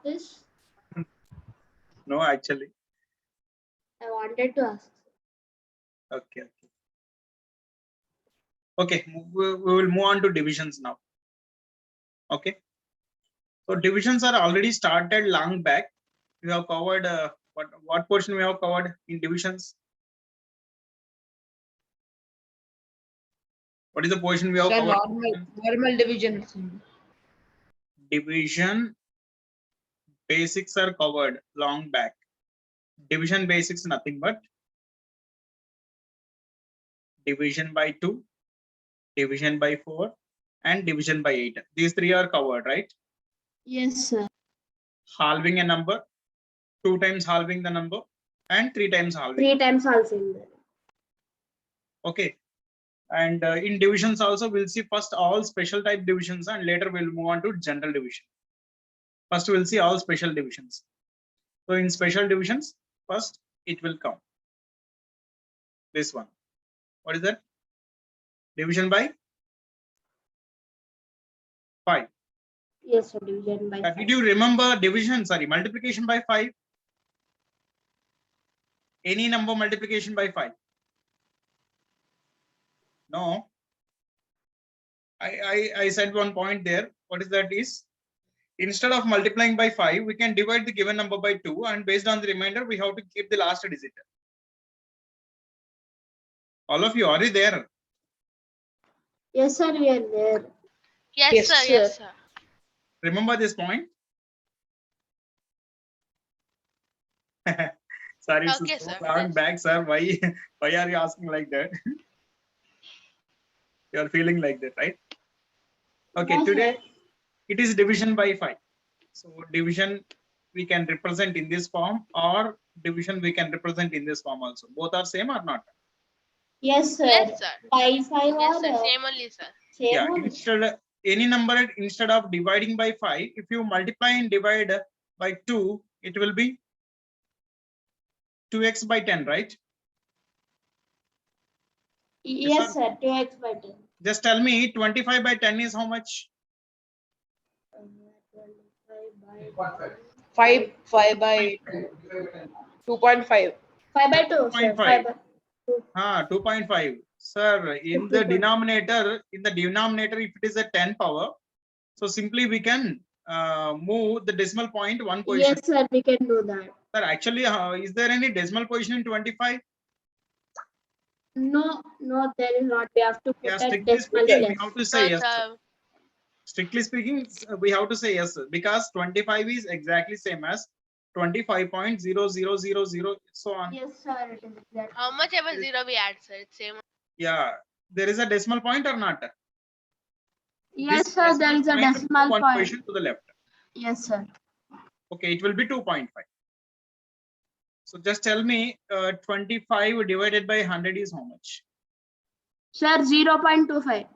this? No, actually. I wanted to ask. Okay. Okay, we will move on to divisions now. Okay. So divisions are already started long back. We have covered what portion we have covered in divisions? What is the portion we have Sir, covered? normal division. Division basics are covered long back. Division basics nothing but division by 2, division by 4, and division by 8. These three are covered, right? Yes, sir. Halving a number, 2 times halving the number, and 3 times halving. 3 times halving. Okay. And in divisions also, we'll see first all special type divisions and later we'll move on to general division. First, we'll see all special divisions. So in special divisions, first it will come. This one. What is that? Division by 5. Yes, sir. Division by 5. Did you remember division? Sorry, multiplication by 5? Any number multiplication by 5? No. I said one point there. What is that is? Instead of multiplying by 5, we can divide the given number by 2, and based on the remainder, we have to keep the last digit. All of you, are you there? Yes, sir, we are there. Yes, sir. Yes, sir. Remember this point? Sorry, Okay, it's so sir. long back, sir. Why are you asking like that? You are feeling like that, right? Okay, No, today sir. it is division by 5. So division we can represent in this form, or division we can represent in this form also. Both are same or not? Yes, sir. Yes, sir. By 5 Yes, or sir. Same only, sir. same Yeah, only. instead any number, instead of dividing by 5, if you multiply and divide by 2, it will be 2x by 10, right? Yes, sir. 2x by 10. Just tell me 25 by 10 is how much? 5 by 2.5. 5 by 2. 2.5. 5 by 2. 2.5. Sir, in the denominator, if it is a 10 power, so simply we can move the decimal point 1 position. Yes, sir. We can do that. Sir, actually, is there any decimal position in 25? No, there is not. We have to put Yeah, a strictly decimal speaking, we place. have to say No, yes. sir. Strictly speaking, we have to say yes, because 25 is exactly same as 25.0000, so on. Yes, sir. It is exactly. How much ever zero we add, sir? It's same. Yeah, there is a decimal point or not? Yes, This sir. There is a point will decimal move one point. position to the left. Yes, sir. Okay, it will be 2.5. So just tell me 25 divided by 100 is how much? Sir, 0.25.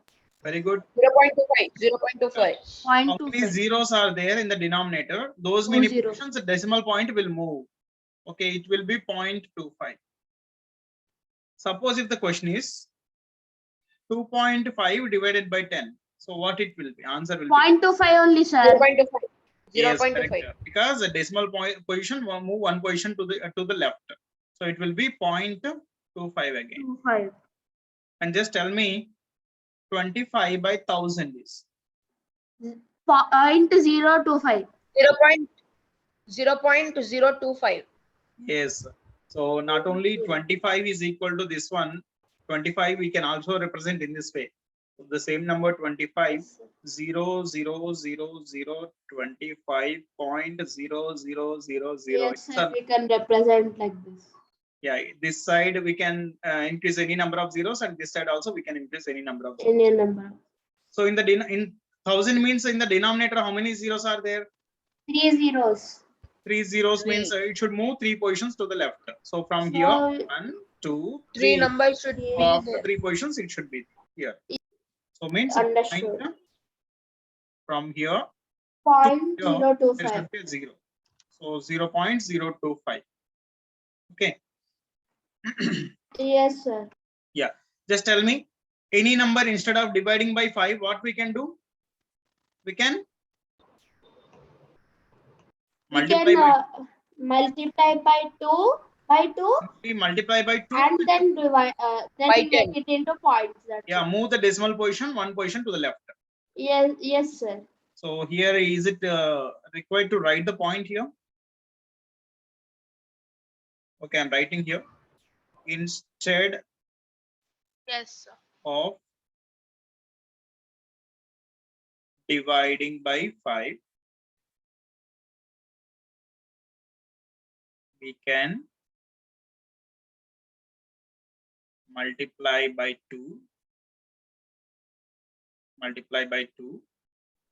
Very good. 0.25. How many zeros are there in the denominator? Those many zeros. positions, the decimal point will move. Okay, it will be 0.25. Suppose if the question is 2.5 divided by 10. So what it will be? Answer will be 0.25 only, sir. 0.25. yes, 0.25. correct. Because the decimal point position will move one position to the left. So it will be 0.25 again. 25. And just tell me 25 by 1000 is 0.025. 0.025. yes. So not only 25 is equal to this one, 25 we can also represent in this way. So the same number 25 0 0 0 0 25.0000. Yes, sir. We can represent like this. Yeah, this side we can increase any number of zeros, and this side also we can increase any number of zeros. Any number. So in 1000 means in the denominator how many zeros are there? 3 zeros. 3 zeros means it should move 3 positions to the left. So from here 1, 2, 3. 3 numbers should be After there. 3 positions it should be here. So means Understood. from here 0.025. there should be a 0. So 0.025. Okay. Yes, sir. Yeah. Just tell me any number instead of dividing by 5, what we can do? We can We Multiply can by multiply by 2 we multiply by 2. and then divide. Then By we make it into points. That's Yeah, it. move the decimal position one position to the left. Yes, sir. So here is it required to write the point here? Okay, I'm writing here. Instead Yes, sir. of dividing by 5, we can multiply by 2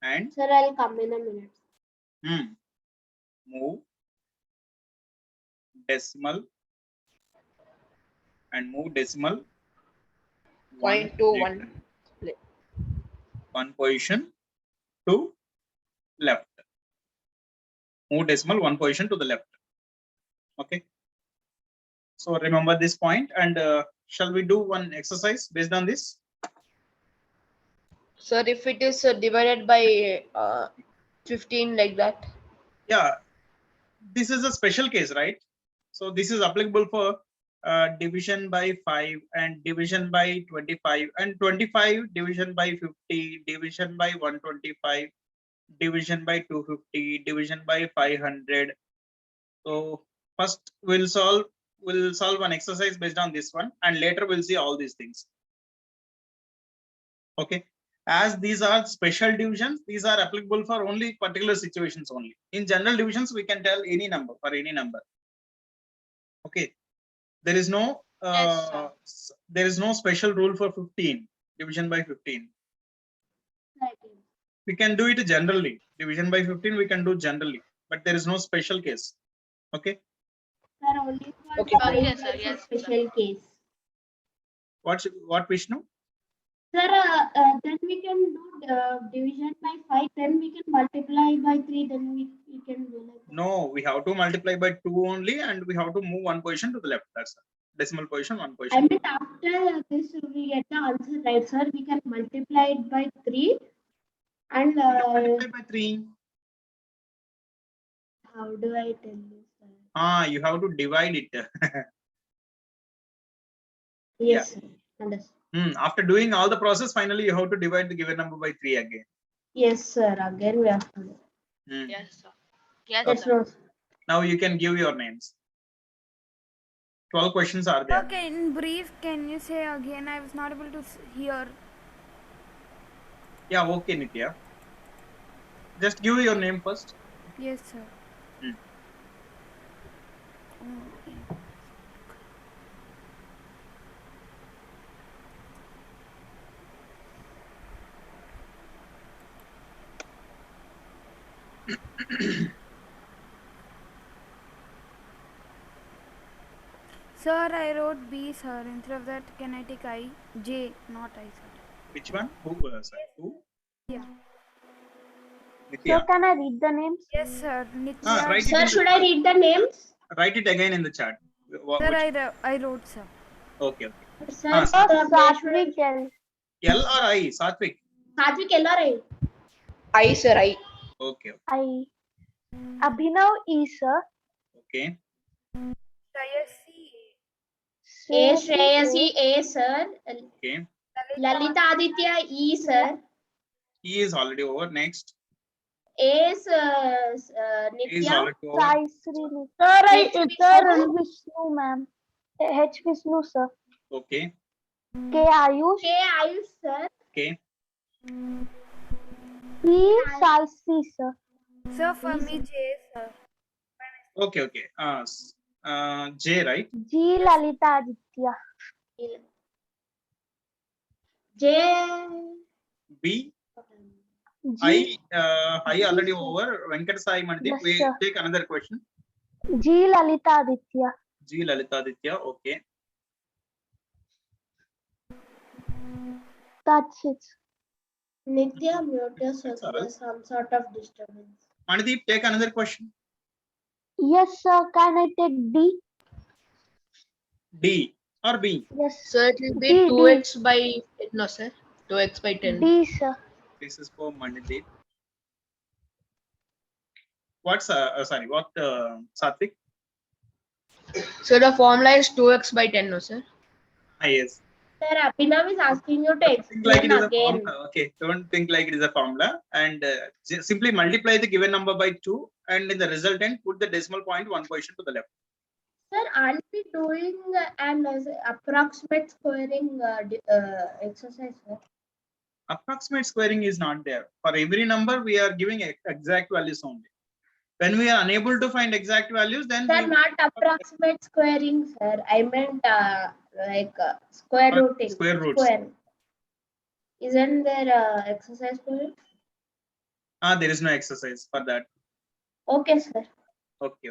and Sir, I'll come in a minute. move decimal and move decimal Point to one. one position to left. Move decimal one position to the left. Okay. So remember this point, and shall we do one exercise based on this? Sir, if it is divided by 15 like that. Yeah, this is a special case, right? So this is applicable for division by 5 and division by 25 and 25 division by 50, division by 125, division by 250, division by 500. So first we'll solve one exercise based on this one, and later we'll see all these things. Okay, as these are special divisions, these are applicable for only particular situations only. In general divisions, we can tell any number for any number. Okay, there is no special rule for 15, division by 15. We can do it generally. Division by 15 we can do generally, but there is no special case. Okay. Sir, only for Okay. five Okay, sir. is a Yes, sir. special case. What Vishnu? Sir, then we can do division by 5, then we can multiply by 3, then we can do like that. No, we have to multiply by 2 only, and we have to move one position to the left. That's it. Decimal position one position. I mean, after this, we get the answer, right, sir? We can multiply it by 3 and Multiply by 3. how do I tell you, sir? You have to divide it. Yes, sir. Understood. After doing all the process, finally you have to divide the given number by 3 again. Yes, sir. Again, we have to do. Yes, sir. Yes, That's sir. no. Now you can give your names. 12 questions are there. Okay, in brief, can you say again? I was not able to hear. Yeah, okay, Nitya. Just give your name first. Yes, sir. Hmm. Okay. Sir, I wrote B, sir. Instead of that, can I take I? J, not I, sir. Which one? Who? Sir? Who? Yeah. Nitya. can I read the names? Yes, sir. Nitya. Write it Sir, in should I read the names? Write it again in the chat. Sir, I wrote, sir. Okay. Sir, Satvik. L. L or I? Satvik. Satvik L or A? I, sir, I. Okay. I. Abhinav E, sir. Okay. A. Shreyasi A, sir. Okay. Lalita Aditya E, sir. E is already over. Next. A is E is Nitya. already over. Sir, Vishnu, ma'am. H. Vishnu, sir. Okay. K. Ayush. K. Ayush, sir. Okay. P. Salsi, sir. Sir, for me, J, sir. Okay. Okay. J, right? G. Lalita Aditya. J. B. G. I already over. Venkat Sai Mandeep. Yes, We sir. take another question. G. Lalita Aditya. G. Lalita Aditya. Okay. That's it. Nitya, mute yourself. It's all right. There's some sort of disturbance. Mandeep, take another question. Yes, sir. Can I take D? D or B? Yes. Sir, it will be D, 2x by, no, sir. 2x by 10. D, sir. This is for Mandeep. What's sorry, what Satvik? So the formula is 2x by 10, no sir? Yes. Sir, Abhinav is asking you to Don't think like explain it is a again. formula. Okay, don't think like it is a formula, and simply multiply the given number by 2, and in the resultant put the decimal point one position to the left. Sir, aren't we doing an approximate squaring exercise, sir? Approximate squaring is not there. For every number, we are giving exact values only. When we are unable to find exact values, then Sir, we not approximate squaring, sir. I meant square rooting. square roots. Square. Isn't there exercise for it? There is no exercise for that. Okay, sir. Okay.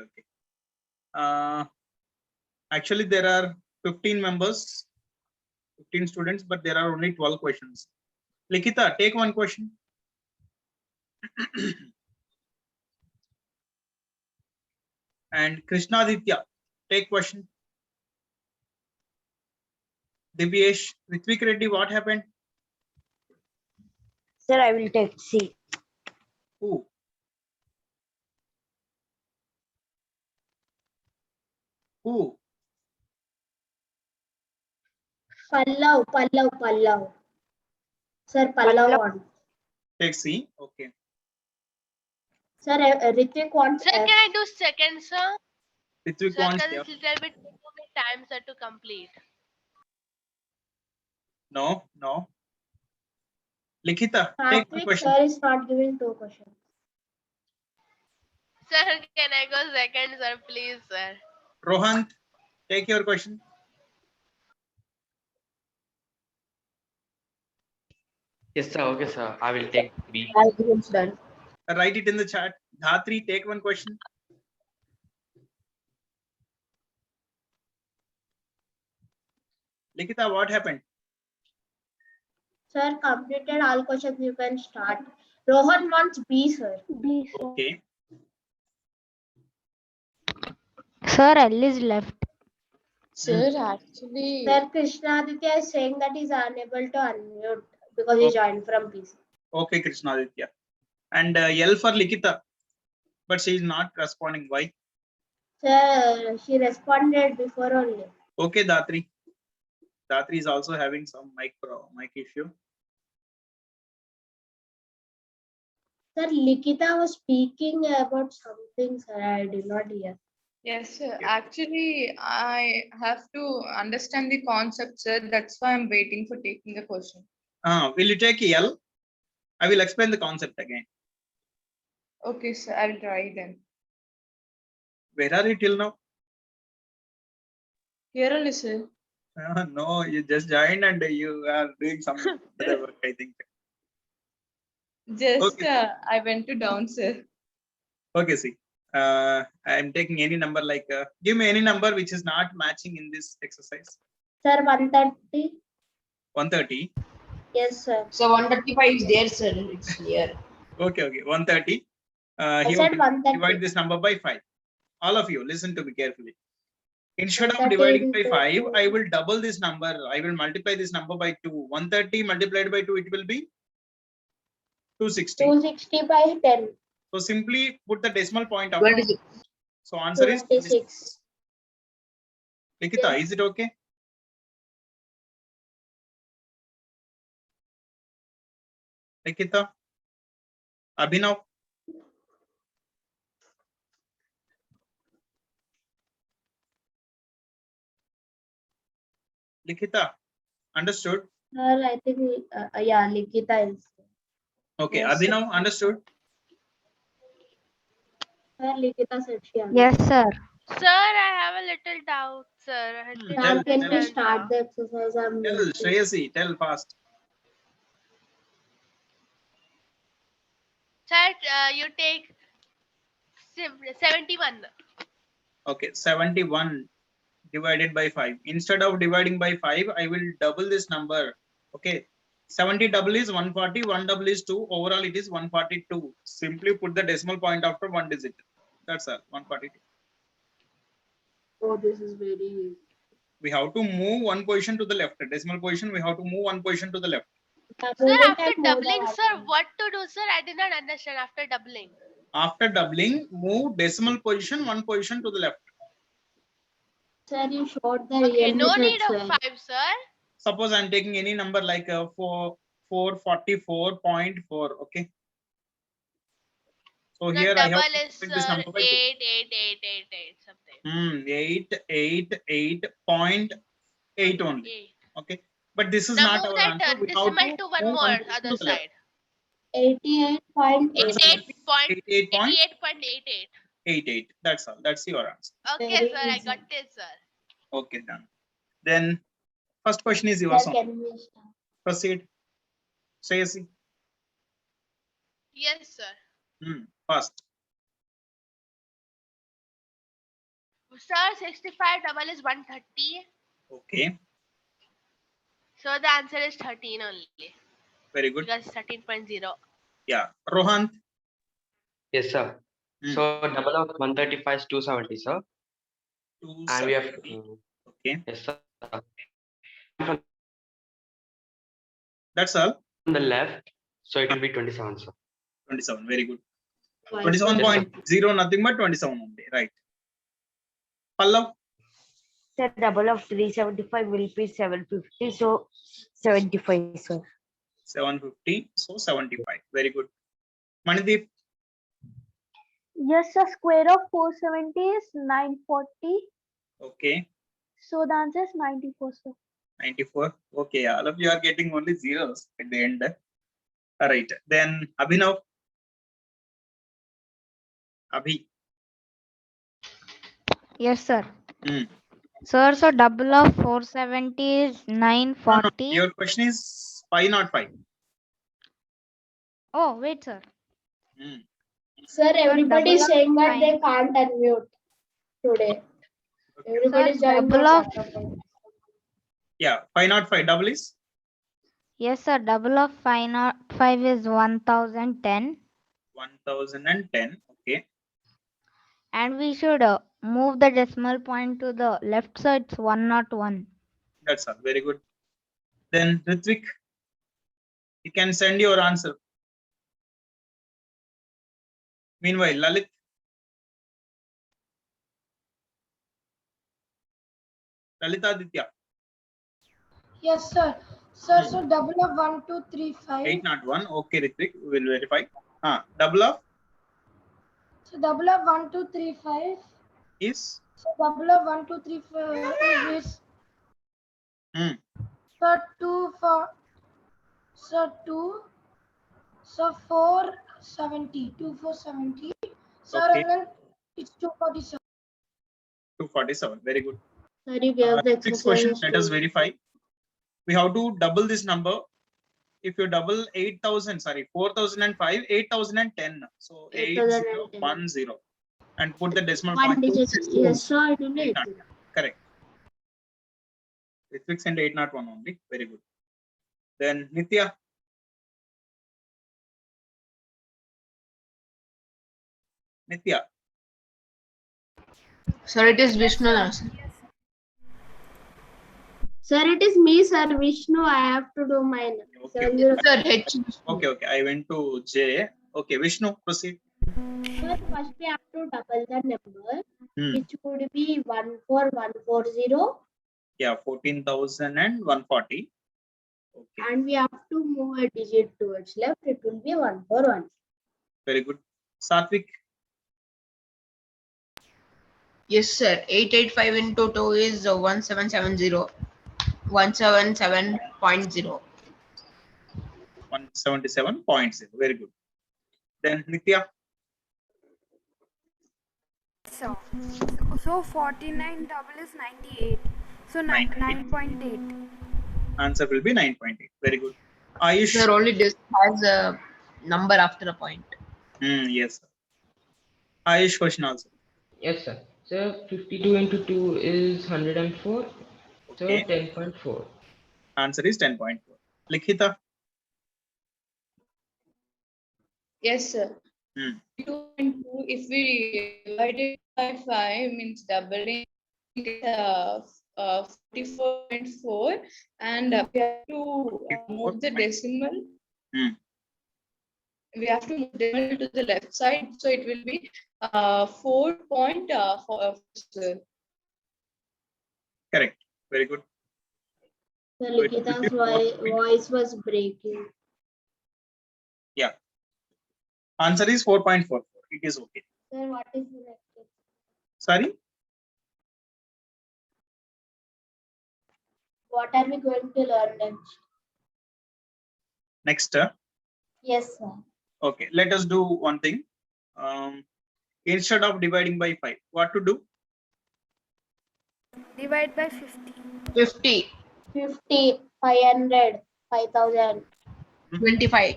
Actually, there are 15 members, 15 students, but there are only 12 questions. Likita, take one question. And Krishnaditya, take question. Divyesh, Ritvik Reddy, what happened? Sir, I will take C. Who? Who? Pallav. Sir, Pallav wants. Take C. Okay. Sir, Ritvik wants Sir, F. can I do second, sir? Ritvik Sir, wants because F. it's little bit time, sir, to complete. No. Likita, take the Satvik, question. sir is not giving 2 questions. Sir, can I go second, sir, please, sir? Rohan, take your question. Yes, sir. Okay, sir. I will take B. Algorithms done. Write it in the chat. Dhatri, take one question. Likita, what happened? Sir, completed all questions. You can start. Rohan wants B, sir. B, sir. Okay. Sir, L is left. Sir, actually, Sir, Krishnaditya is saying that he's unable to unmute because he joined from PC. Okay, Krishnaditya. And L for Likita. But she is not responding. Why? Sir, she responded before only. Okay, Dhatri. Dhatri is also having some mic issue. Sir, Likita was speaking about something, sir. I did not hear. Yes, sir. Yeah. Actually, I have to understand the concept, sir. That's why I'm waiting for taking the question. Will you take L? I will explain the concept again. Okay, sir. I will try then. Where are you till now? Here only, sir. No, you just joined and you are doing some other work, I think. Just Okay. I went to down, sir. Okay, see. I'm taking any number like, give me any number which is not matching in this exercise. Sir, 130. 130. Yes, sir. So 135 is there, sir. It's near. Okay, 130. I He said will 130. divide this number by 5. All of you, listen to me carefully. Instead of 130 dividing is by equal 5, to- I will double this number. I will multiply this number by 2. 130 multiplied by 2, it will be 260. 260 by 10. So simply put the decimal point after. 26. So answer is 26. Likita, Yes. is it okay? Likita? Abhinav? Likita, understood? Sir, I think, yeah, Likita is. Okay, Yes, sir. Abhinav, understood? Sir, Likita said she understood. Yes, sir. Sir, I have a little doubt, sir. I didn't Ma'am, can we understand, start sir. the exercise? I'm Tell waiting. Shreyasi, tell fast. Sir, you take 71. Okay, 71 divided by 5. Instead of dividing by 5, I will double this number. Okay, 70 double is 140, 1 double is 2. Overall, it is 142. Simply put the decimal point after one digit. That's all, 142. Oh, this is very. We have to move one position to the left. Decimal position, we have to move one position to the left. Sir, after doubling, sir, what to do, sir? I did not understand after doubling. After doubling, move decimal position 1 position to the left. Sir, you showed the Okay, real no method, need of sir. 5, sir. Suppose I'm taking any number like 444.4. Okay. So The here I have double to is split this number by 2. 8 something. 888.8 only. 8. Okay. But this is Now not move our that answer. We have decimal to one move more position other to the left. side. 88.8. 88.88. 88.88. That's all. That's your answer. Okay, Very sir, I easy. got this, sir. Okay, done. Then first question is yours. Sir, can we start? Proceed. Shreyasi. Yes, sir. First. Sir, 65 double is 130. Okay. So the answer is 13 only. Very good. Because 13.0. Yeah. Rohan. Yes, sir. So double of 135 is 270, sir. And we have 270. Okay. yes, sir. That's all. On the left, so it will be 27, sir. 27. Very good. Why? 27.0 nothing but 27 only. Right. Pallav. The double of 375 will be 750. So 75, sir. 750. So 75. Very good. Manideep. Yes, sir. Square of 470 is 940. Okay. So the answer is 94, sir. 94. Okay. All of you are getting only zeros at the end. All right. Then Abhinav. Abhi. Yes, sir. Sir, so double of 470 is 940. Your question is 505. Oh, wait, sir. Sir, everybody is double saying that fine. they can't unmute today. Everybody is joining double the of- chat. Yeah. 505. Double is? Yes, sir. Double of 505 is 1010. 1010. Okay. And we should move the decimal point to the left side. It's 101. That's all. Very good. Then Ritvik, you can send your answer. Meanwhile, Lalit. Lalitaditya. Yes, sir. Sir, so double of 1235. 801. Okay, Ritvik, we will verify. Double of So double of 1235. is? So double of 1235 is. So 2 for. So 2. So 470. 2470. Sir, Okay. and then it's 247. 247. Very good. Sir, you gave the Next question. exercise. Let us verify. We have to double this number. If you double 4005, 8010. So 8010. And put the decimal One point. digit. Yes, sir, I do it. Correct. Ritvik send 801 only. Very good. Then Nitya. Nitya. Sir, it is Vishnu now, sir. Sir, it is me, sir. Vishnu, I have to do mine. Okay. Sir, H. Okay. I went to J. Okay, Vishnu, proceed. Sir, first we have to double the number, which would be 14140. Yeah, 14,140. Okay. And we have to move a digit towards left. It will be 141. Very good. Satvik. Yes, sir. 885 into 2 is 1770. 177.0. 177.0. Very good. Then Nitya. So 49 double is 98. So 9.8. Answer will be 9.8. Very good. Ayush. Sir, only this has a number after a point. Yes. Ayush question also. Yes, sir. So 52 into 2 is 104. So Okay. 10.4. Answer is 10.4. Likhita. Yes, sir. 2 and 2, if we divide it by 5, means doubling 44.4, and we have to move the decimal. we have to move decimal to the left side, so it will be 4.4, sir. Correct. Very good. Sir, So it will Likita's be 4. voice was breaking. Yeah. Answer is 4.44. It is okay. Sir, what is the next step? Sorry. What are we going to learn next? Next. Yes, sir. Okay. Let us do one thing. Instead of dividing by 5, what to do? Divide by 50. 50. 50, 500, 5,000. 25.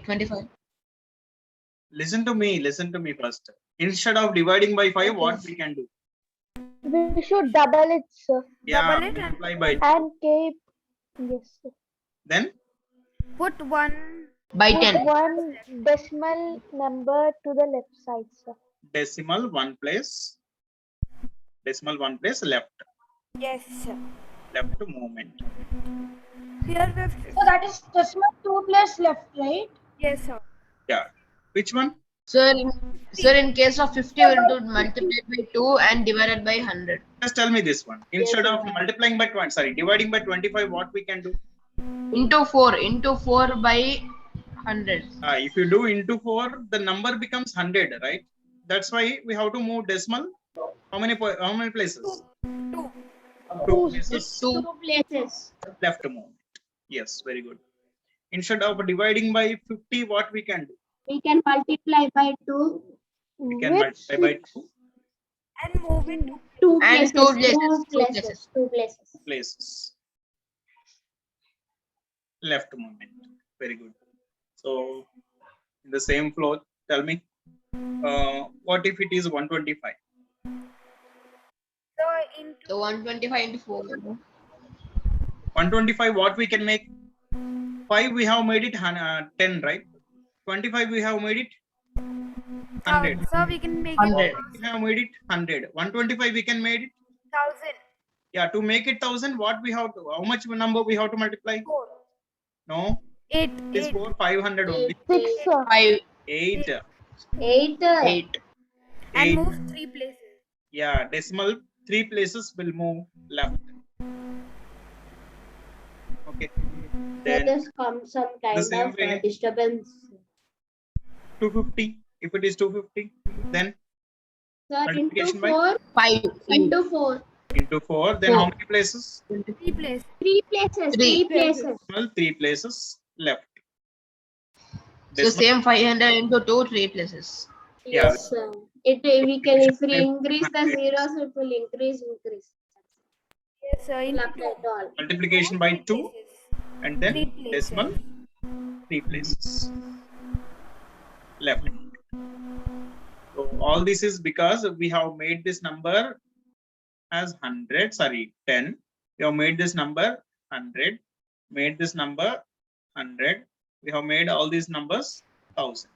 Listen to me first. Instead of dividing by 5, Okay. what we can do? We should double it, sir. Yeah, Double it and multiply by 2. And keep, yes, sir. Then put 1 By Put 10. one decimal number to the left side, sir. decimal 1 place left Yes, sir. movement. Here we have So that is decimal 2 place left, right? yes, sir. Yeah. Which one? Sir, in case of 50, we will do multiply by 2 and divided by 100. Just tell me this one. Instead Yes, of multiplying by 20, sorry, dividing by 25, what we can do? Into 4 by 100. If you do into 4, the number becomes 100, right? That's why we have to move decimal. How many places? 2. 2 places 2. 2 places. left movement. Yes, very good. Instead of dividing by 50, what we can do? We can multiply by 2. We can multiply by 2 And move into 2 And places. 2 2 places. places. 2 places. places. Left movement. Very good. So, in the same flow, tell me, what if it is 125? so into So 125 into 4. 125, what we can make? 5, we have made it 10, right? 25, we have made it 100. so we can make 100. it We have made it 100. 125, we can made it. 1000. Yeah, to make it 1000, what we have to, how much number we have to multiply? 4. No, 8. it is 4, 500 only. 6, sir. 5. 8. 8. 8. And 8. move 3 places. Yeah, decimal 3 places will move left. Okay. There Then is some kind same of way. disturbance. 250. If it is 250, then Sir, into multiplication by 4. 5. Into 4. into 4. Then how many places? 3 places. 3 places. 3 places. Decimal 3 places left. So same 500 into 2, 3 places. Yeah. Yes, sir. If we increase the zeros, it will increase. Yes, sir. Into Left 2. at all. Multiplication by 2 and then 3 places. decimal 3 places left. So all this is because we have made this number as 100, sorry, 10. We have made this number 100, made this number 100. We have made all these numbers 1000.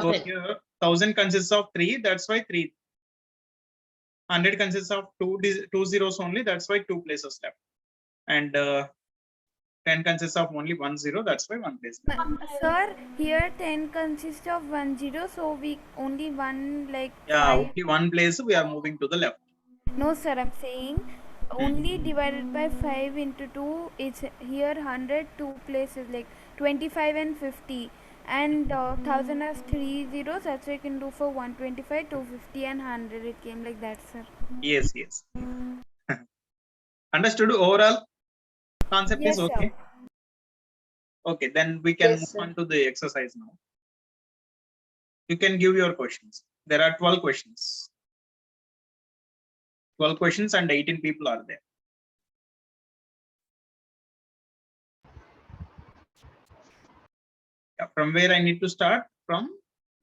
So Okay. here 1000 consists of 3, that's why 3. 100 consists of two zeros only, that's why 2 places left. And 10 consists of only 1 0, that's why 1 place left. Sir, here 10 consists of 1 0, so we only one like Yeah, 5. only 1 place we are moving to the left. No, sir, I'm saying only divided by 5 into 2, it's here 100, 2 places like 25 and 50. And 1000 has 3 zeros, that's why you can do for 125, 250 and 100. It came like that, sir. Yes, yes. Understood overall? Concept Yes, is sir. okay. Okay, then we can Yes, move sir. on to the exercise now. You can give your questions. There are 12 questions. 12 questions and 18 people are there. Yeah, from where I need to start? From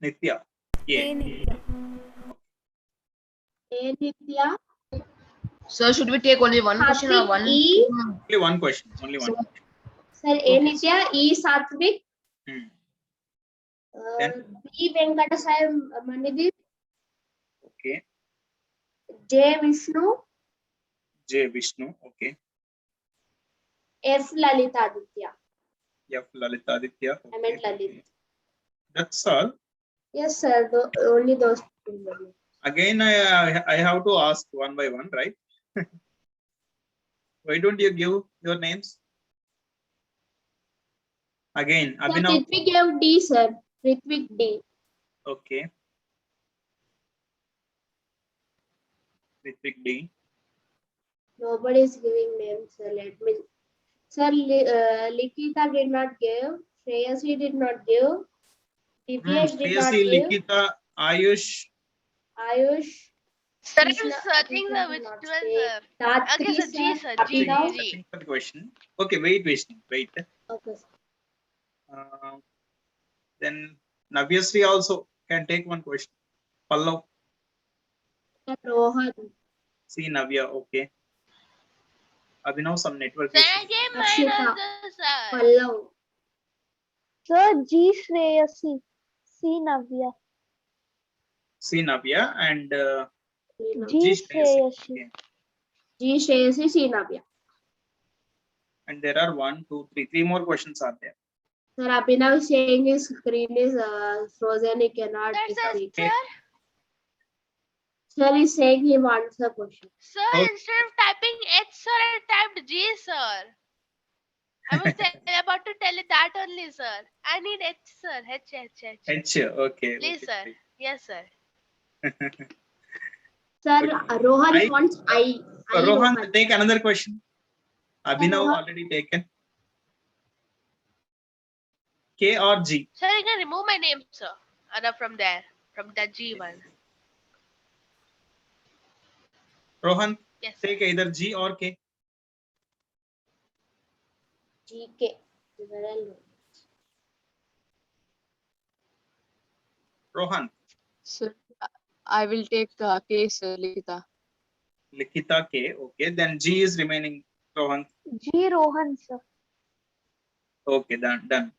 Nitya. Hey, Yeah. Nitya. A Nitya. So should we take only one question or Satvik one? E. Only one question. Only one. question. Sir, A Nitya. E Satvik. Hmm. Then? B Venkatasai Manidip. Okay. J Vishnu. J Vishnu. Okay. F Lalita Aditya. F Lalitaditya. I meant Lalit. That's all. Yes, sir. Only those two. Again, I have to ask one by one, right? Why don't you give your names? Again, Sir, Abhinav. Ritvik gave D, sir. Ritvik D. Okay. Ritvik D. Nobody is giving names, sir. Let me. Sir, Likita did not give. Shreyasi did not give. Divyesh did not Shreyasi, give. Likita, Ayush. Ayush. Sir, I'm Krishna- searching Krishna the did which not one, say. sir. Datri, Okay, sir. G, sir. sir. G, Abhinav. G. Searching for the question. Okay, wait. Okay, sir. Then Navyasri also can take one question. Pallav. Rohan. See Navya, okay. Abhinav, some network Sir, issue. I gave mine Akshita. also, sir. Pallav. Sir, G Shreyasi, C Navya. See Navya and G G Shreyasi. Shreyasi. Okay. G. Shreyasi, C. Navya. And there are 1, 2, 3. 3 more questions are there. Sir, Abhinav is saying his screen is frozen. He cannot speak. Sir, Sir is saying he wants a question. sir, Okay. instead of typing H, sir, I typed G, sir. I was about to tell you that only, sir. I need H, sir. H. H, okay. Please, okay, sir. great. Yes, sir. Sir, Okay. Rohan wants I. Rohan, take another question. Abhinav Rohan. already taken. K or G? Sir, you can remove my name, sir. From there, from the G one. Rohan, Yes, take either G or K. GK. Rohan. Sir, I will take K, sir, Likita. Likita K. Okay. Then G is remaining. Rohan. G Rohan, sir. Okay, done. Done.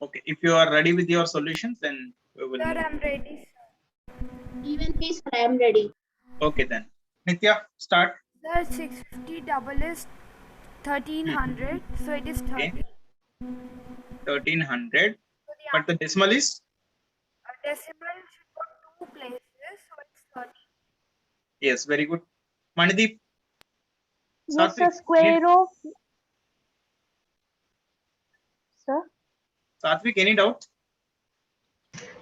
Okay. If you are ready with your solutions, then we will. Sir, move. I'm ready, sir. Even me, sir, I am ready. Okay, then. Nitya, start. Sir, 650 double is 1300. So it is 30. Okay. 1300. But the decimal is? A decimal should go 2 places. So it's 30. Yes, very good. Manideep. Yes, sir. Satvik, Square of. Sir. Satvik, any doubt?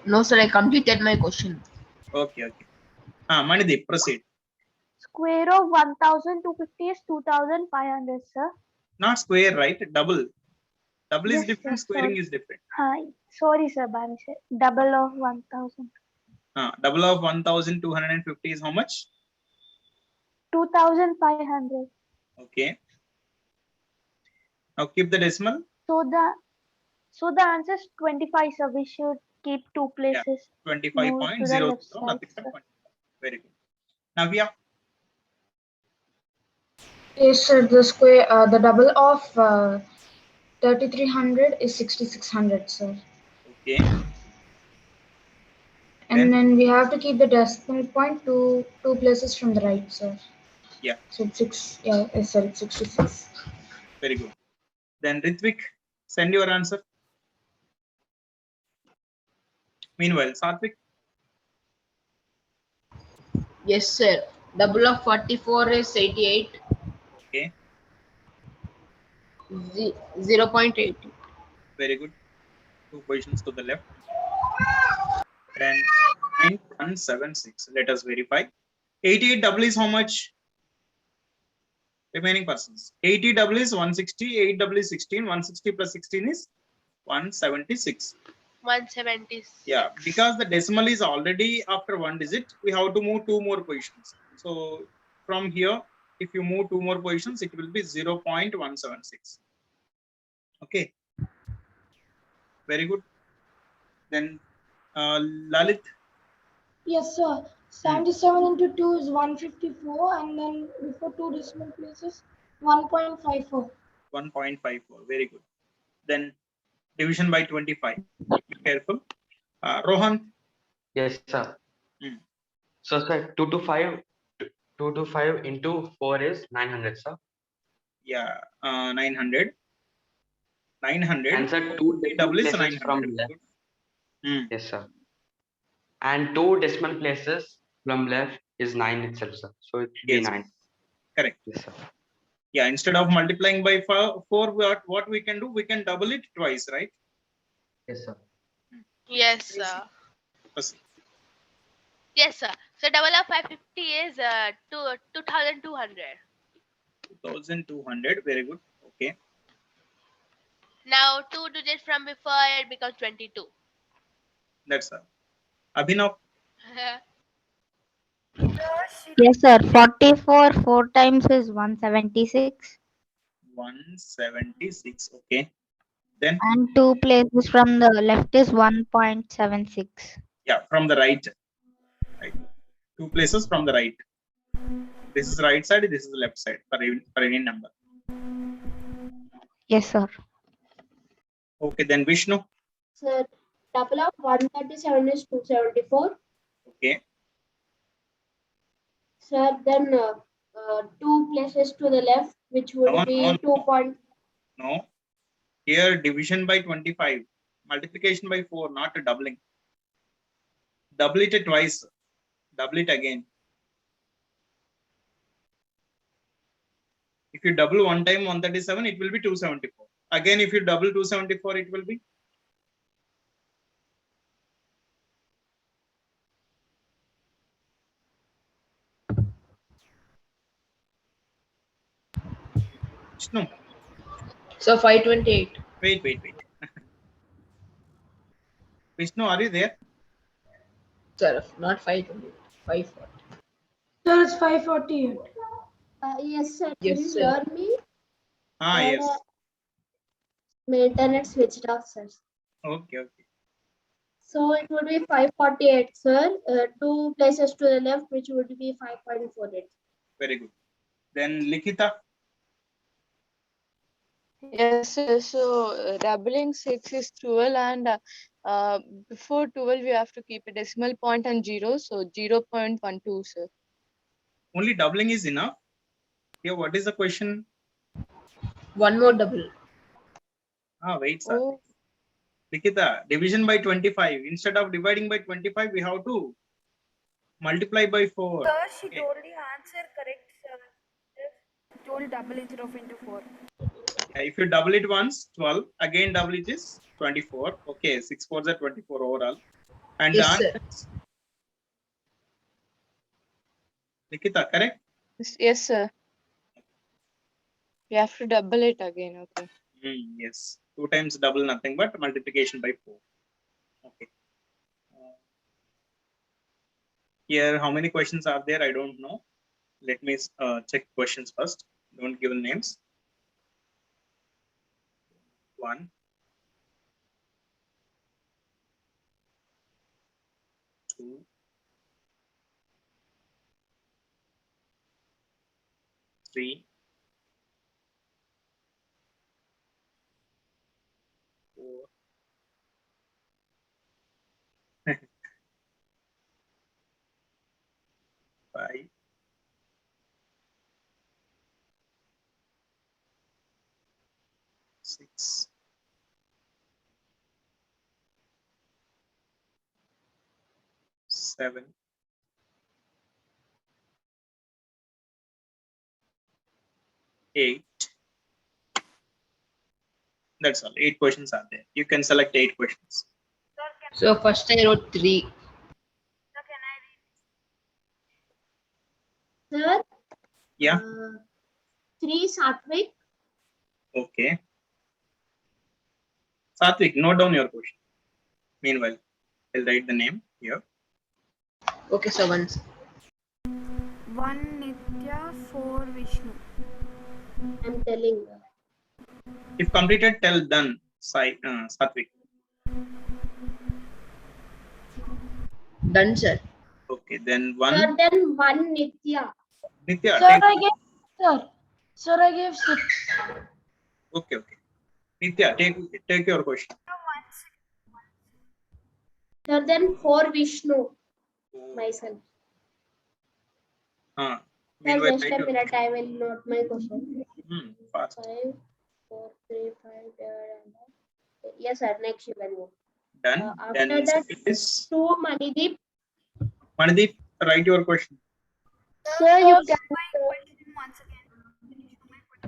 No, sir, I completed my question. Okay. Manideep, proceed. Square of 1250 is 2500, sir. Not square, right? Double. Double is Yes, different, sir, squaring sorry. is different. Hi. Sorry, sir. By mistake. Double of 1000. Double of 1250 is how much? 2500. Okay. Now keep the decimal. So the answer is 25, sir. We should keep 2 places. Move to the 25.00. left side, Nothing sir. but 25. Very good. Navya. Yes, sir. The double of 3300 is 6600, sir. Okay. And then we have to keep the decimal point two places from the right, sir. Yeah. So it's 6. Yeah, yes, sir. It's 66. Very good. Then Ritvik, send your answer. Meanwhile, Satvik. Yes, sir. Double of 44 is 88. Okay. 0.80. Very good. 2 positions to the left. Then 9176. Let us verify. 88 double is how much? Remaining persons. 80 double is 160. 8 double is 16. 160 plus 16 is 176. 170. Yeah, because the decimal is already after 1 digit, we have to move 2 more positions. So from here, if you move 2 more positions, it will be 0.176. Okay. Very good. Then Lalit. Yes, sir. 77 into 2 is 154, and then before 2 decimal places, 1.54. 1.54. Very good. Then division by 25. Be careful. Rohan. Yes, sir. So sir, 2 to 5 into 4 is 900, sir. Yeah, 900. 900. And sir, two Double is places 900. from left. Hmm. Yes, sir. And 2 decimal places from left is 9 itself, sir. So it should be Yes. 9. Correct. Yes, sir. Yeah, instead of multiplying by 4, what we can do, we can double it twice, right? Yes, sir. Yes, sir. Proceed. Yes, sir. So double of 550 is 2200. 2200. Very good. Okay. Now 2 digits from before it becomes 22. That's all. Abhinav. Yes, sir. 44 4 times is 176. 176. Okay. Then. And 2 places from the left is 1.76. Yeah, from the right. Right. 2 places from the right. This is right side. This is the left side for any number. Yes, sir. Okay. Then Vishnu. Sir, double of 137 is 274. Okay. Sir, then 2 places to the left, which would be 2. No. Here division by 25. Multiplication by 4, not a doubling. Double it twice. Double it again. If you double one time 137, it will be 274. Again, if you double 274, it will be. No. So 528. Wait. Vishnu, are you there? Sir, not 528. 540. Sir, it's 548. Yes, sir. Yes, Can you sir. hear me? Yes. My internet switched off, sir. Okay. So it would be 548, sir. 2 places to the left, which would be 5.48. Very good. Then Likita. Yes, sir. So doubling 6 is 12, and before 12 we have to keep a decimal point and 0, so 0.12, sir. Only doubling is enough. Here, what is the question? One more double. Wait, sir. Oh, Likita, division by 25. Instead of dividing by 25, we have to multiply by 4. Sir, she told the answer correct, sir. Just told double instead of into 4. If you double it once, 12. Again, double it is 24. Okay, 6 4s are 24 overall. And Yes, the sir. answer, Likita, correct? yes, sir. We have to double it again. Okay. Yes. 2 times double nothing but multiplication by 4. Okay. Here, how many questions are there? I don't know. Let me check questions first. Don't give names. 1. 2. 3. 4. 5. 6. 7. 8. That's all. 8 questions are there. You can select 8 questions. So first I wrote 3. Sir? Yeah. 3 Satvik. Okay. Satvik, note down your question. Meanwhile, I'll write the name here. Okay, so once. 1 Nitya, 4 Vishnu. I'm telling her. If completed, tell done. Satvik. Done, sir. Okay, then 1. Sir, then 1 Nitya. Nitya, Sir, take. I gave 6. Okay. Nitya, take your question. Sir, then 4 Vishnu. Myself. Sir, Meanwhile, just a minute, I will note my question. Fast. 5, 4, 3, 5 divided by. Yes, sir. Next you can move. Done. After Then that, second is 2 Manideep. Manideep, write your question. Sir, you can.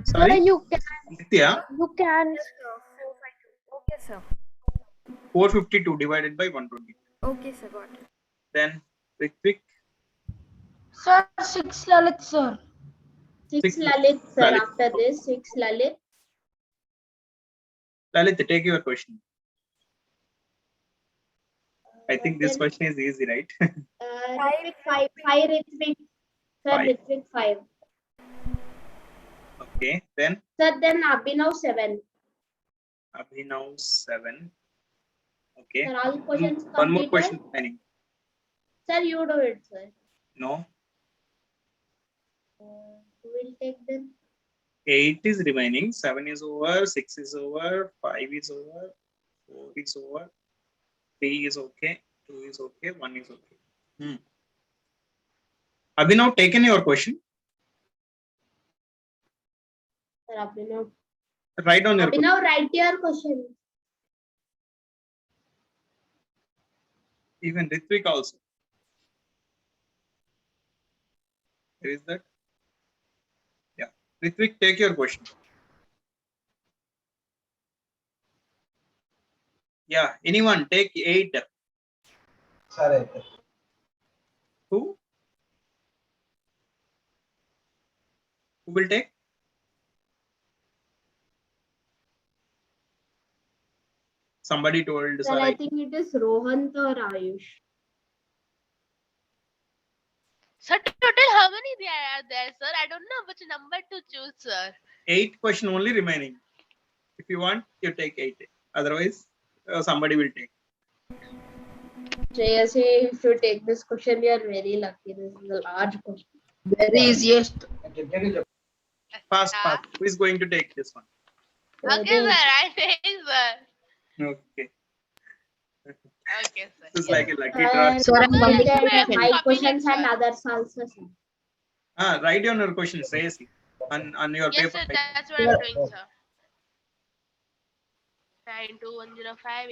Sorry? Sir, you can. Nitya, You can. Okay, sir. 452 divided by 120. Okay, sir. Got it. Then Ritvik, Sir, 6 Lalit, sir. 6 Lalit, sir. Lalit. After this, 6 Lalit. Lalit, take your question. I think this Then, question is easy, right? Ritvik 5. 5 Ritvik. Sir, 5. Ritvik 5. Okay. Then Sir, then Abhinav 7. Abhinav 7. Okay. Sir, all questions One more completed. question remaining. Sir, you do it, sir. No. Who will take them? 8 is remaining. 7 is over. 6 is over. 5 is over. 4 is over. 3 is okay. 2 is okay. 1 is okay. Abhinav, taken your question. Sir, Abhinav. Write down your question. Abhinav, write your question. Even Ritvik also. Where is that? Yeah. Ritvik, take your question. Yeah. Anyone take 8. Sorry. Who? Who will take? Somebody told. Sir, I think it is Rohan or Ayush. Sir, total how many there are there, sir? I don't know which number to choose, sir. 8 question only remaining. If you want, you take 8. Otherwise, somebody will take. Shreyas, if you take this question, you are very lucky. This is a large question. Very easiest. Fast. Who is going to take this one? Okay, sir. I take, sir. Okay. Okay, sir. This is like a lucky draw. Sir, I'm Completed 5 questions and others also, sir. Write down your questions, Shreyasi, on your Yes, paper. sir. That's what I'm doing, sir. 92105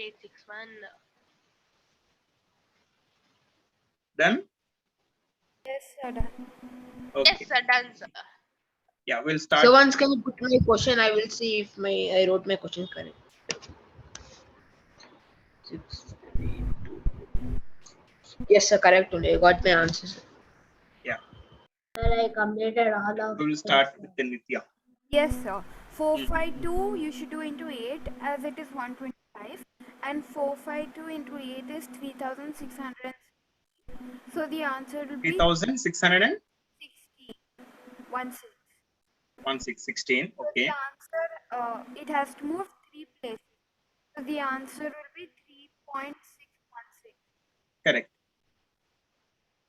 Done? Yes, sir. Done. Okay. Yes, sir. Done, sir. Yeah, we'll start. So once can you put my question? I will see if I wrote my question correct. 6, 3, 2. Yes, sir. Correct only. I got my answers. Yeah. Sir, I completed all of We will start with the Nitya. Yes, sir. 452 you should do into 8 as it is 125, and 452 into 8 is 3600. So the answer will be 3600 16. 16. Okay. The answer it has to move 3 places. So the answer will be 3.616. Correct.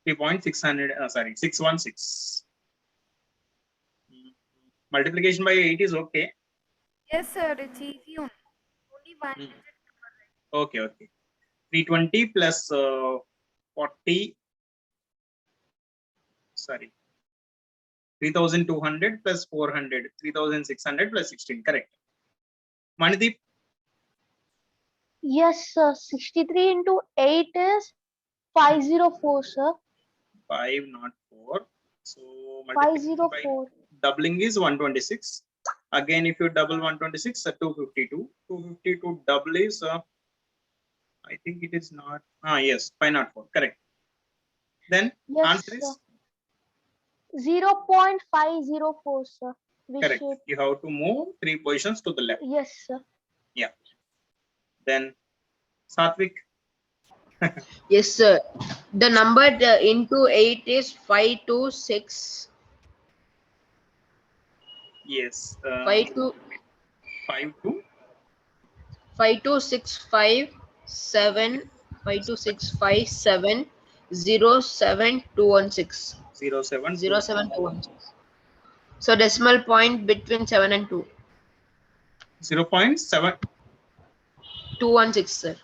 616. Multiplication by 8 is okay. Yes, sir. It's easy only. Only one digit number, right? Okay. 320 plus 40. Sorry. 3200 plus 400. 3600 plus 16. Correct. Manideep. Yes, sir. 63 into 8 is 504, sir. 5 not 4. So multiplication by 504. doubling is 126. Again, if you double 126, 252. 252 double is I think it is not. Yes, 504. Correct. Then Yes, answer is sir. 0.504, sir. We correct. should. You have to move 3 positions to the left. Yes, sir. Yeah. Then Satvik. Yes, sir. The number into 8 is 526. Yes. 52657 07216. 07216. So decimal point between 7 and 2. 0.7 216, sir.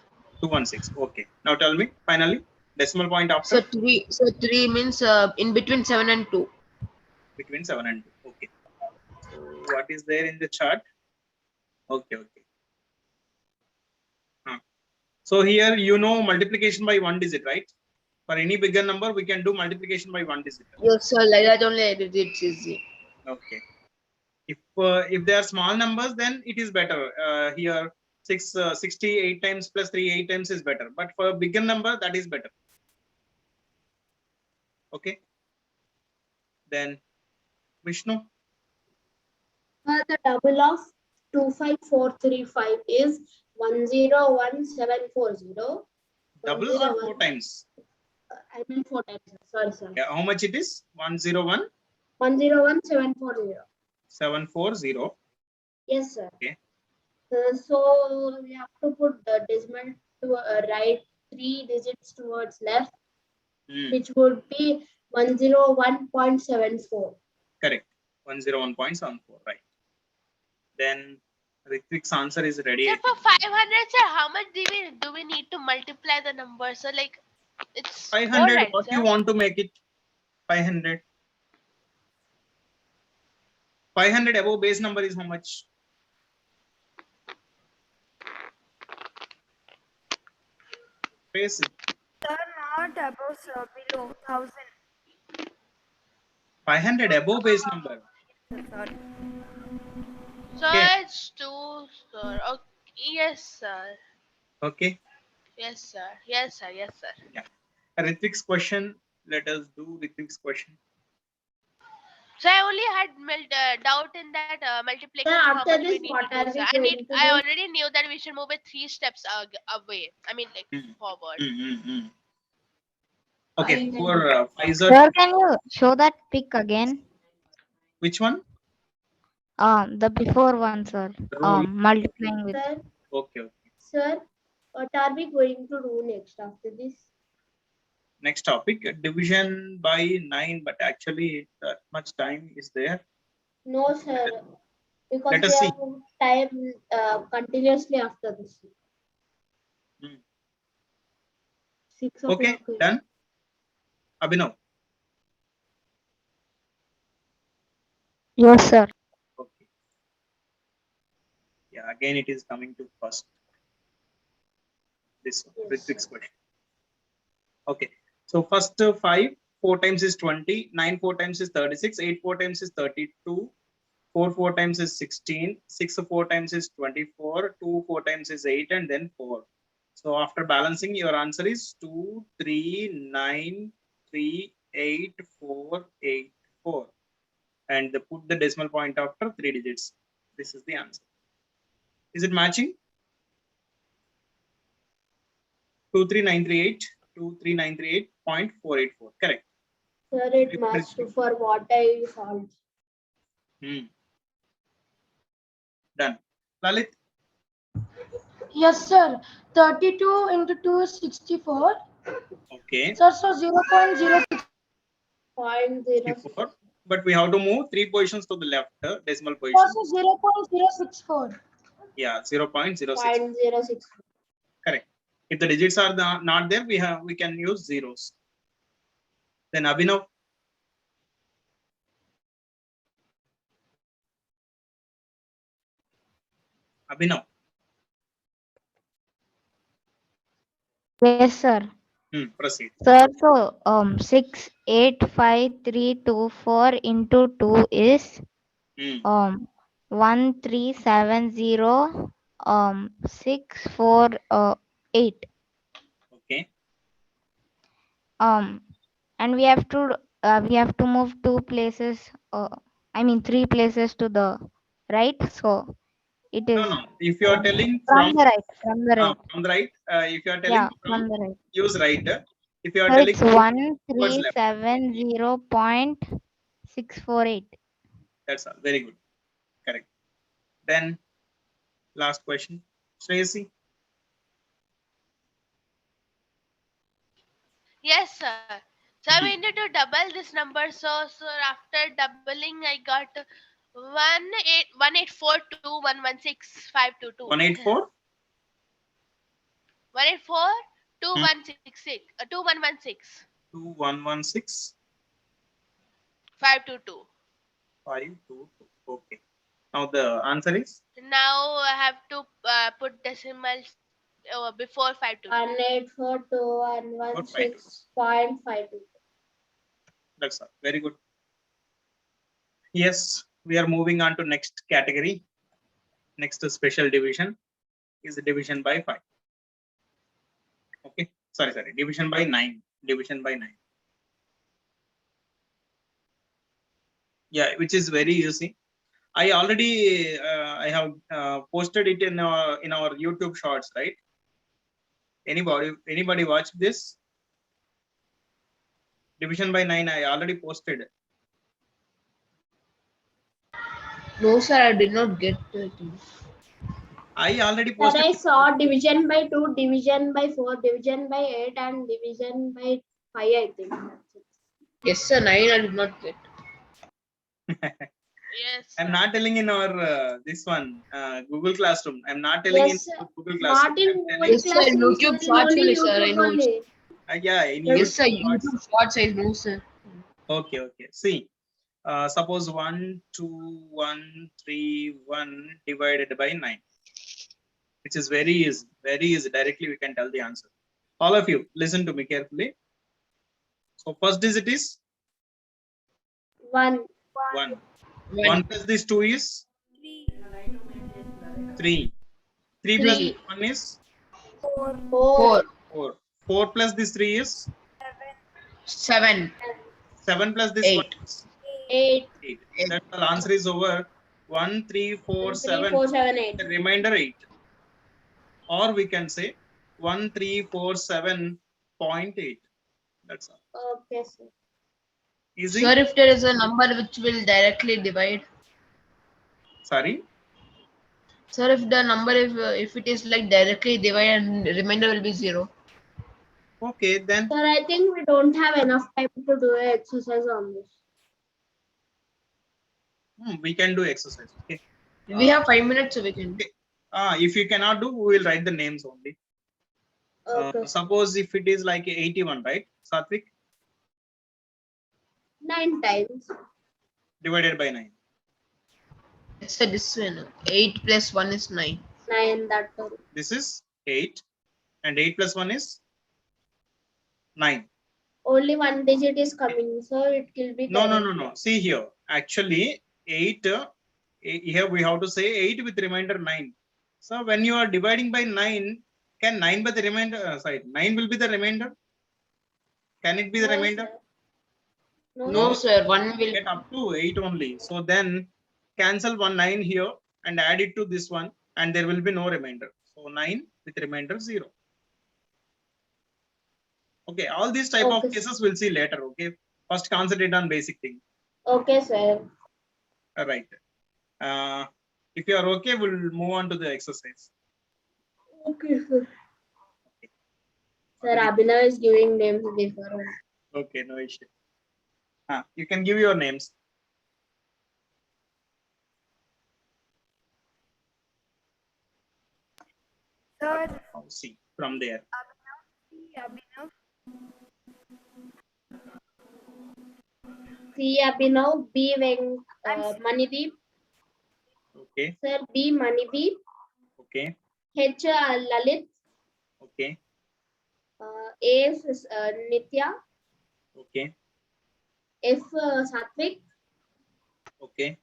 216. Okay. Now tell me finally Decimal point after? So 3. So 3 means in between 7 and 2. Between 7 and 2. Okay. So what is there in the chart? Okay. So here multiplication by 1 digit, right? For any bigger number, we can do multiplication by 1 digit. Yes, sir. Like that only it's easy. Okay. If they are small numbers, then it is better. Here 68 times plus 3 8 times is better. But for a bigger number, that is better. Okay. Then Vishnu. The double of 25435 is 101740. Double or 4 times? I mean 4 times. Sorry, sir. Yeah, how much it is? 101? 101740. 740. Yes, sir. Okay. So we have to put the decimal to right 3 digits towards left, which would be 101.74. Correct. 101.74. Right. Then Ritvik's answer is ready. So for 500, sir, how much do we need to multiply the number? So like it's 500. right, What sir? you want to make it? 500. 500 above base number is how much? Face it. Sir, not above, sir, below 1000. 500 above base number. Sorry. So Okay. it's 2, sir. Okay. Yes, sir. Okay. Yes, sir. Yes, sir. Yes, sir. Yeah. Ritvik's question. Let us do Ritvik's question. So I only had doubt in that multiplication. Sir, how after much we this, need what to are do, we sir. going to I do? already knew that we should move it 3 steps away. I mean, like forward. Okay. For Pfizer. Sir, can you show that pic again? Which one? The before one, sir. Rule. Multiplying with. Sir, Okay. sir, what are we going to do next after this? Next topic, division by 9, but actually that much time is there. No, sir, because Let we us see. have time continuously after this. 6 o'clock. Okay, done. Abhinav. Yes, sir. Okay. Yeah, again it is coming to first. This Ritvik's question. Okay, so first 5, 4 times is 20, 9 4 times is 36, 8 4 times is 32, 4 4 times is 16, 6 4 times is 24, 2 4 times is 8, and then 4. So after balancing, your answer is 2 3 9 3 8 4 8 4, and put the decimal point after 3 digits. This is the answer. Is it matching? 23938 23938.484. Correct. Sir, it must for what I solved. Done. Lalit. Yes, sir. 32 into 2 is 64. Okay. Sir, so 0.06. 0.06. But we have to move 3 positions to the left, decimal position. Also 0.064. Yeah, 0.06. 0.06. Correct. If the digits are not there, we can use zeros. Then Abhinav. Abhinav. Yes, sir. Proceed. Sir, so 685,324 into 2 is 1370648. Okay. And we have to move 2 places. I mean 3 places to the right. So it is. No. If you are telling from the right. From the right. From the right. If you are telling from the right. Use right. If you are So telling it's 1370.648. That's all. Very good. Correct. Then last question. Shreyasi. Yes, sir. So I needed to double this number. So after doubling, I got 1842116,522. 184. 184 2116. 2116. 2116 522. 522. Okay. Now the answer is Now I have to put decimals before 522. 1842116.52. that's all. Very good. Yes, we are moving on to next category. Next special division is division by 5. Okay. Sorry. Division by 9. Division by 9. Yeah, which is very easy. I already I have posted it in our YouTube shorts, right? Anybody watch this? Division by 9 I already posted. No, sir, I did not get it. I already Sir, posted. I saw division by 2, division by 4, division by 8, and division by 5, I think. Yes, sir, 9 I did not get. Yes. I'm not telling in our this one Google Classroom. I'm not telling Yes, in sir. Google Classroom. Not in I'm Google telling, Yes, sir, Classroom, YouTube sir, Shorts only only, sir, I YouTube know. only. yeah, in Yes, sir, YouTube Shorts. YouTube Shorts I know, sir. Okay. See, suppose 12131 divided by 9, which is very easy. Directly we can tell the answer. All of you, listen to me carefully. So first digit is 1. 1. 1 plus this 2 is 3. 3 plus Three. this 1 is 4. 4. 4 plus this 3 is 7. 7 plus this 1 8. is 8. 8. That's the answer is over. 1, 3, 4, 7. 4, 7, 8. The remainder 8. Or we can say 1347.8. That's all. Okay, sir. Easy? Sir, if there is a number which will directly divide. Sorry? Sir, if the number if it is like directly divide and remainder will be 0. Okay, then. Sir, I think we don't have enough time to do an exercise on this. We can do exercise. Okay. We have 5 minutes, so we can. Okay. If you cannot do, we will write the names only. Okay. Suppose if it is like 81, right, Satvik? 9 times. Divided by 9. So this one, 8 plus 1 is 9. 9, that one. This is 8. And 8 plus 1 is 9. Only one digit is coming, so it will be. No. See here. Actually, 8. Here we have to say 8 with remainder 9. So when you are dividing by 9, can 9 be the remainder? 9 will be the remainder. Can it be the remainder? Sir. No, sir. 1 will get up to 8 only. So then cancel 9 here and add it to this one, and there will be no remainder. So 9 with remainder 0. Okay, all these type of cases we'll see later. Okay, first concentrate on basic thing. Okay, sir. All right. If you are okay, we'll move on to the exercise. Okay, sir. Sir, Abhinav is giving names before. Okay, no issue. You can give your names. Sir. See from there. Abhinav. C. Abhinav, B. Manideep. Okay. Sir, B. Manideep. Okay. H. Lalit. Okay. A. Nitya. Okay. F. Satvik. Okay.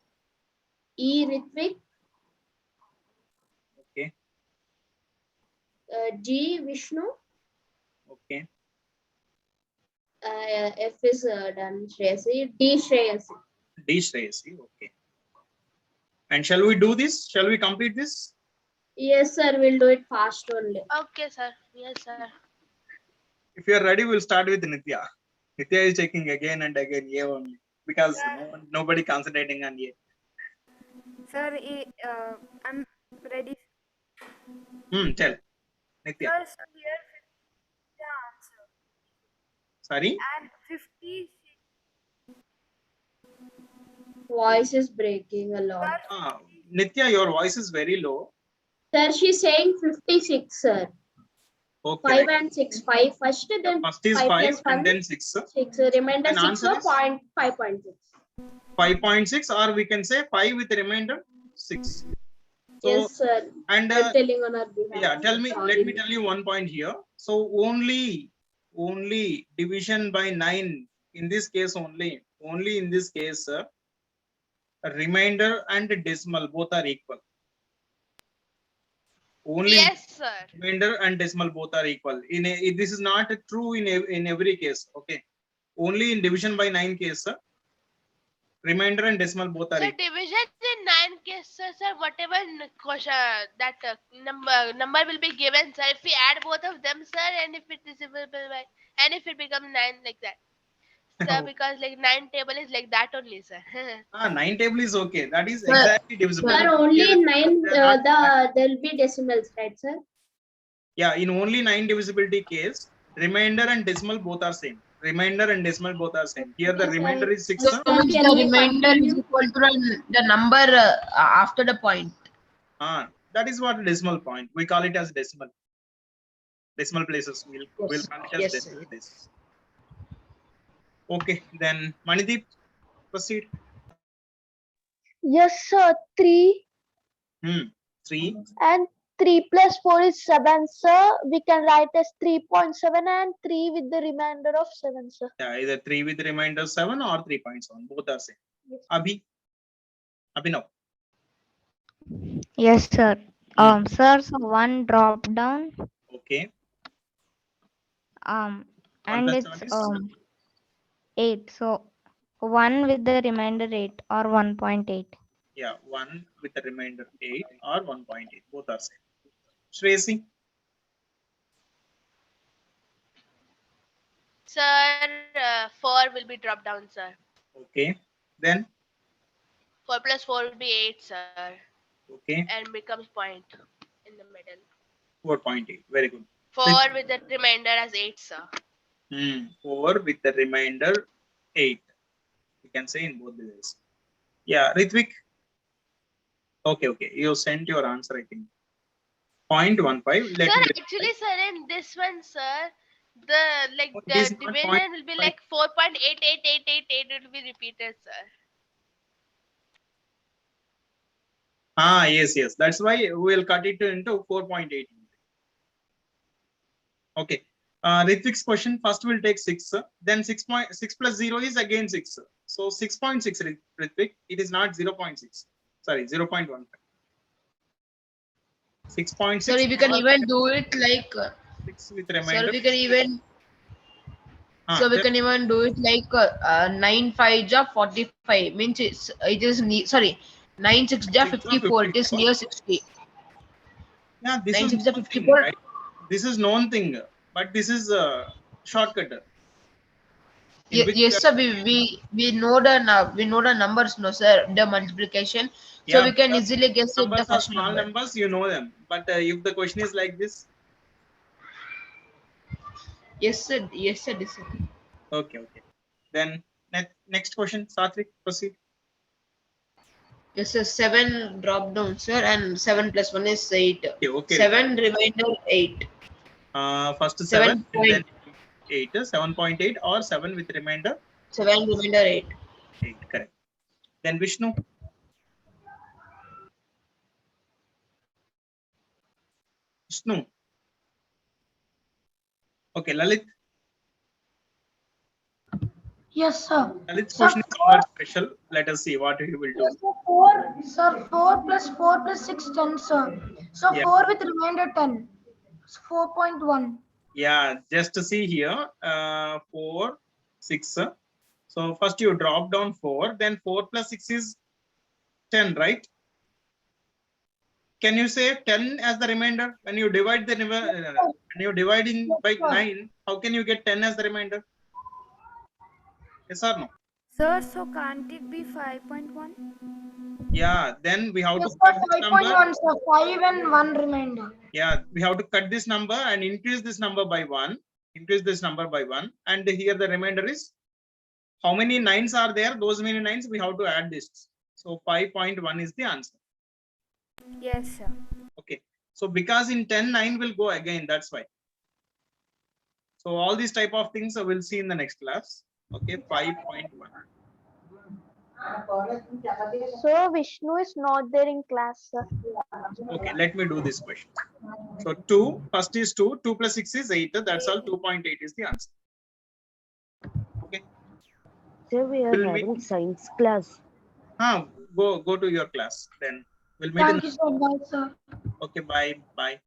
E. Ritvik. Okay. G. Vishnu. Okay. F is done. Shreyasi. D. Shreyasi. D. Shreyasi. Okay. And shall we do this? Shall we complete this? Yes, sir. We'll do it fast only. Okay, sir. Yes, sir. If you are ready, we'll start with Nitya. Nitya is checking again and again A only because nobody concentrating on A. Sir, I'm ready. Tell. Nitya. Sir, so here 50 is the answer. Sorry? And 50. Voice is breaking a lot. Nitya, your voice is very low. Sir, she's saying 56, sir. Okay. 5 and 6. 5 first, then First is 5 5 plus 1. and then 6. 6. Remainder And 6 answer or is? 5.6. 5.6, or we can say 5 with remainder 6. So, Yes, sir. and I'm telling on our behalf. yeah, tell me, Sorry. let me tell you one point here. So only division by 9 in this case only in this case, remainder and decimal both are equal. Only Yes, sir. remainder and decimal both are equal. This is not true in every case. Okay, only in division by 9 case, remainder and decimal both are So equal. division in 9 cases, sir, whatever question that number will be given, sir. If we add both of them, sir, and if it is divisible by, and if it becomes 9 like that, sir, because like 9 table is like that only, sir. 9 table is okay. That is Sir, exactly divisible. Sir, only Here, 9, they are not- there will be decimals, right, sir? Yeah, in only 9 divisibility case, remainder and decimal both are same. Remainder and decimal both are same. Here the Yes, remainder is 6. So means can the we remainder is continue? equal to the number after the point. That is what decimal point. We call it as decimal. Decimal places. We'll call it as Yes, decimal sir. places. Okay, then Manideep, proceed. Yes, sir. 3 3. and 3 plus 4 is 7, sir. We can write as 3.7 and 3 with the remainder of 7, sir. Yeah, either 3 with remainder 7 or 3.7. Both are same. Abhinav. Yes, sir. Sir, so 1 drop down. Okay. And 1 plus it's 7 is? 8. So 1 with the remainder 8 or 1.8. Yeah, 1 with the remainder 8 or 1.8. Both are same. Shreyasi. Sir, 4 will be dropped down, sir. Okay. Then 4 plus 4 will be 8, sir. okay. And becomes point in the middle. 4.8. Very good. 4 with the remainder as 8, sir. 4 with the remainder 8. You can say in both the ways. Yeah, Ritvik. Okay. You sent your answer, I think. 0.15. Sir, actually, sir, in this one, sir, the This is not division will be 0.5. like 4.88888. It will be repeated, sir. Yes. That's why we will cut it into 4.8. Okay. Ritvik's question, first we'll take 6. Then 6 plus 0 is again 6. So 6.6, Ritvik. It is not 0.6. Sorry, 0.15. 6.6. Sir, we can even do it like 6 with remainder. sir, we can even we can even do it like 9 5 ja 45 means it is 9 6 ja 54. It is near 60. Yeah, this 9 is 6 ja known thing, 54. right? This is known thing, but this is a shortcut. Yes, sir. We know the numbers, no, sir. The multiplication, so we can easily guess it. The Numbers are first small number. numbers, you know them. But if the question is like this, yes, sir. Yes, sir. Yes, sir. okay. Then next question, Satvik, proceed. Yes, sir. 7 drop down, sir, and 7 plus 1 is 8. Okay. 7 remainder 8. First 7 and then 8, 7.8 or 7 with remainder? 7 remainder 8. 8, correct. Then Vishnu. Okay, Lalit. Yes, sir. Lalit's question is somewhat special. Let us see what he will do. Sir, 4 plus 4 plus 6, 10, sir. So Yeah. 4 with remainder 10. It's 4.1. Yeah, just to see here, 4, 6. So first you drop down 4, then 4 plus 6 is 10, right? Can you say 10 as the remainder? When you divide when you divide in by 9, how can you get 10 as the remainder? Yes or no? Sir, so can't it be 5.1? Yeah, then we have Yes, to sir, cut this 5.1, number. sir. 5 and 1 remainder. Yeah, we have to cut this number and increase this number by 1. Increase this number by 1. And here the remainder is, how many 9s are there? Those many 9s, we have to add this. So 5.1 is the answer. Yes, sir. Okay. So because in 10, 9 will go again. That's why. So all these type of things we'll see in the next class. Okay, 5.1. So Vishnu is not there in class, sir. Okay, let me do this question. So 2, first is 2, 2 plus 6 is 8. That's all. 2.8 is the answer. Okay. Sir, we are Will we- having science class. Go to your class. Then we'll meet in. Thank you so much, sir. Okay, bye.